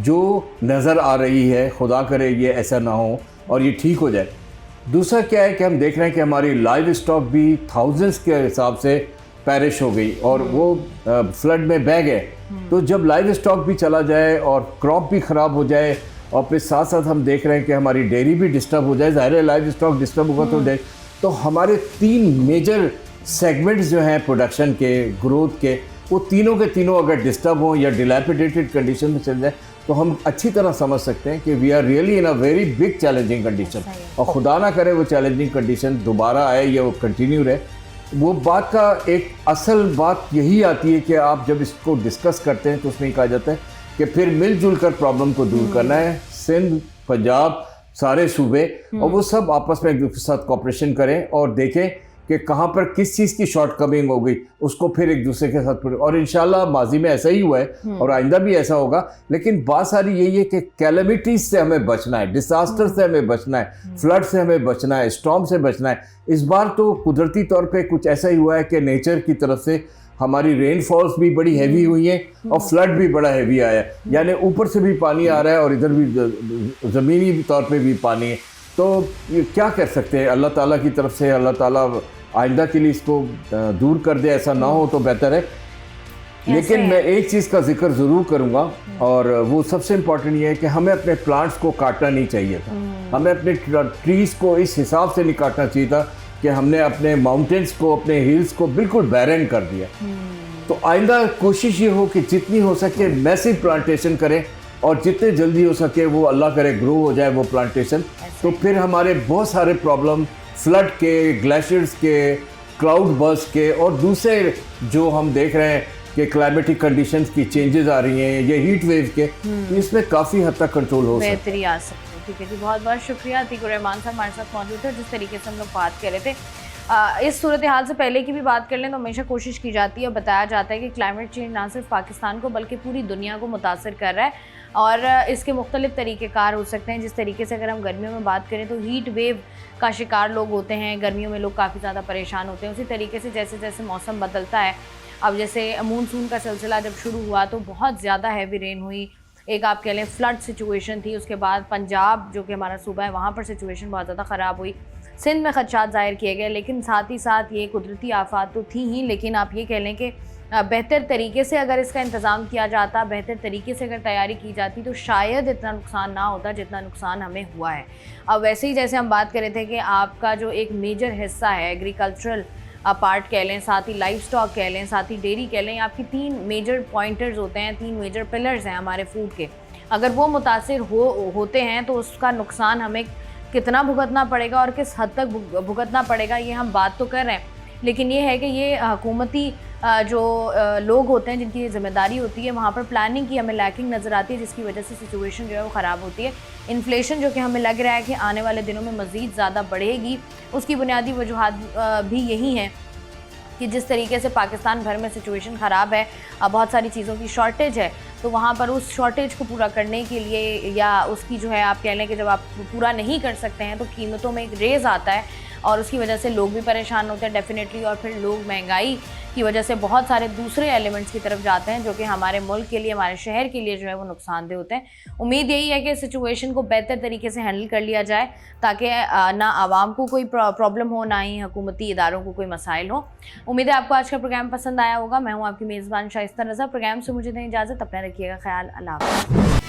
जो नज़र आ रही है। खुदा करे ये ऐसा ना हो और ये ठीक हो जाए। दूसरा क्या है कि हम देख रहे हैं कि हमारी लाइव स्टॉक भी थाउजेंड्स के हिसाब से पैरिश हो गई और वो फ्लड में बह गए। तो जब लाइव स्टॉक भी चला जाए और क्रॉप भी ख़राब हो जाए, और फिर साथ साथ हम देख रहे हैं कि हमारी डेयरी भी डिस्टर्ब हो जाए, ज़ाहिर है लाइव स्टॉक डिस्टर्ब होगा तो हमारे 3 मेजर सेगमेंट्स जो हैं प्रोडक्शन के, ग्रोथ के, वो तीनों के तीनों अगर डिस्टर्ब हों या डिलैपिडेटेड कंडीशन में चल जाए तो हम अच्छी तरह समझ सकते हैं कि we are really in a very big challenging condition. और खुदा ना करे वो चैलेंजिंग कंडीशन दोबारा आए या वो कंटिन्यू रहे। वो बात का एक असल बात यही आती है कि आप जब इसको डिस्कस करते हैं तो उसमें कहा जाता है कि फिर मिलजुल कर प्रॉब्लम को दूर करना है। सिंध, पंजाब, सारे सूबे, और वो सब आपस में एक दूसरे के साथ कोऑपरेशन करें और देखें कि कहाँ पर किस चीज़ की शॉर्ट कमिंग हो गई, उसको फिर एक दूसरे के साथ। और इंशाल्लाह माजी में ऐसा ही हुआ है और आइंदा भी ऐसा होगा। लेकिन बात सारी यही है कि कैलेमिटीज से हमें बचना है, डिसास्टर से हमें बचना है, फ्लड से हमें बचना है, स्टॉर्म से बचना है। इस बार तो कुदरती तौर पे कुछ ऐसा ही हुआ है कि नेचर की तरफ से हमारी रेनफॉल्स भी बड़ी हैवी हुई हैं और फ्लड भी बड़ा हैवी आया है, यानी ऊपर से भी पानी आ रहा है और इधर भी ज़मीनी तौर पे भी पानी है। तो ये क्या कर सकते हैं, अल्लाह ताला की तरफ से, अल्लाह ताला आइंदा के लिए इसको दूर कर दे, ऐसा ना हो तो बेहतर है। लेकिन मैं एक चीज़ का जिक्र ज़रूर करूँगा और वो सबसे इम्पॉर्टेंट ये है कि हमें अपने प्लांट्स को काटना नहीं चाहिए था। हमें अपने ट्रीज़ को इस हिसाब से नहीं काटना चाहिए था कि हमने अपने माउंटेन्स को, अपने हिल्स को बिल्कुल बैरन कर दिया। तो आइंदा कोशिश ये हो कि जितनी हो सके मैसिव प्लांटेशन करें और जितने जल्दी हो सके वो अल्लाह करे ग्रो हो जाए वो प्लांटेशन। तो फिर हमारे बहुत सारे प्रॉब्लम फ्लड के, ग्लेशियर्स के, क्लाउड बर्स्ट के और दूसरे जो हम देख रहे हैं कि क्लाइमेटिक कंडीशंस की चेंजेस आ रही हैं, ये हीट वेव के, इसमें काफ़ी हद तक कंट्रोल हो सकता है, बेहतरी आ सकती है। ठीक है जी, बहुत बहुत शुक्रिया। अतीकुर रहमान साहब हमारे साथ मौजूद थे। जिस तरीके से हम लोग बात कर रहे थे इस सूरत हाल से पहले की भी बात कर लें तो हमेशा कोशिश की जाती है, बताया जाता है कि क्लाइमेट चेंज ना सिर्फ पाकिस्तान को बल्कि पूरी दुनिया को मुतासर कर रहा है और इसके मुख्तलिफ तरीक़ेकार हो सकते हैं। जिस तरीके से अगर हम गर्मियों में बात करें तो हीट वेव का शिकार लोग होते हैं, गर्मियों में लोग काफ़ी ज़्यादा परेशान होते हैं। उसी तरीके से जैसे जैसे मौसम बदलता है, अब जैसे मानसून का सिलसिला जब शुरू हुआ तो बहुत ज़्यादा हैवी रेन हुई, एक आप कह लें फ्लड सिचुएशन थी। उसके बाद पंजाब जो कि हमारा सूबा है वहाँ पर सिचुएशन बहुत ज़्यादा ख़राब हुई, सिंध में खदशात ज़ाहिर किए गए। लेकिन साथ ही साथ ये कुदरती आफात तो थी ही, लेकिन आप ये कह लें कि बेहतर तरीके से अगर इसका इंतज़ाम किया जाता, बेहतर तरीके से अगर तैयारी की जाती तो शायद इतना नुकसान ना होता जितना नुकसान हमें हुआ है। अब वैसे ही जैसे हम बात कर रहे थे कि आपका जो एक मेजर हिस्सा है एग्रीकल्चरल पार्ट कह लें, साथ ही लाइफ स्टॉक कह लें, साथ ही डेयरी कह लें, आपकी 3 मेजर पॉइंटर्स होते हैं, 3 मेजर पिलर्स हैं हमारे फूड के। अगर वो मुतासिर होते हैं तो उसका नुकसान हमें कितना भुगतना पड़ेगा और किस हद तक भुगतना पड़ेगा ये हम बात तो कर रहे हैं, लेकिन ये है कि ये हुकूमती जो लोग होते हैं जिनकी ये जिम्मेदारी होती है, वहाँ पर प्लानिंग की हमें लैकिंग नज़र आती है, जिसकी वजह से सिचुएशन जो है वो ख़राब होती है। इन्फ्लेशन जो कि हमें लग रहा है कि आने वाले दिनों में मज़ीद ज़्यादा बढ़ेगी, उसकी बुनियादी वजूहात भी यही हैं कि जिस तरीके से पाकिस्तान भर में सिचुएशन ख़राब है, बहुत सारी चीज़ों की शॉर्टेज है, तो वहाँ पर उस शॉर्टेज को पूरा करने के लिए या उसकी जो है आप कह लें कि जब आप पूरा नहीं कर सकते हैं तो कीमतों में एक रेज़ आता है और उसकी वजह से लोग भी परेशान होते हैं डेफिनेटली, और फिर लोग महंगाई की वजह से बहुत सारे दूसरे एलिमेंट्स की तरफ जाते हैं जो कि हमारे मुल्क के लिए, हमारे शहर के लिए जो है वो नुकसानदेह होते हैं। उम्मीद यही है कि सिचुएशन को बेहतर तरीके से हैंडल कर लिया जाए ताकि ना आवाम को कोई प्रॉब्लम हो, ना ही हुकूमती इदारों को कोई मसाइल हो। उम्मीद है आपको आज का प्रोग्राम पसंद आया होगा। मैं हूँ आपकी मेज़बान शाइस्ता रज़ा। प्रोग्राम से मुझे दें इजाज़त, अपना रखिएगा ख्याल। अल्लाह हाफ़िज़।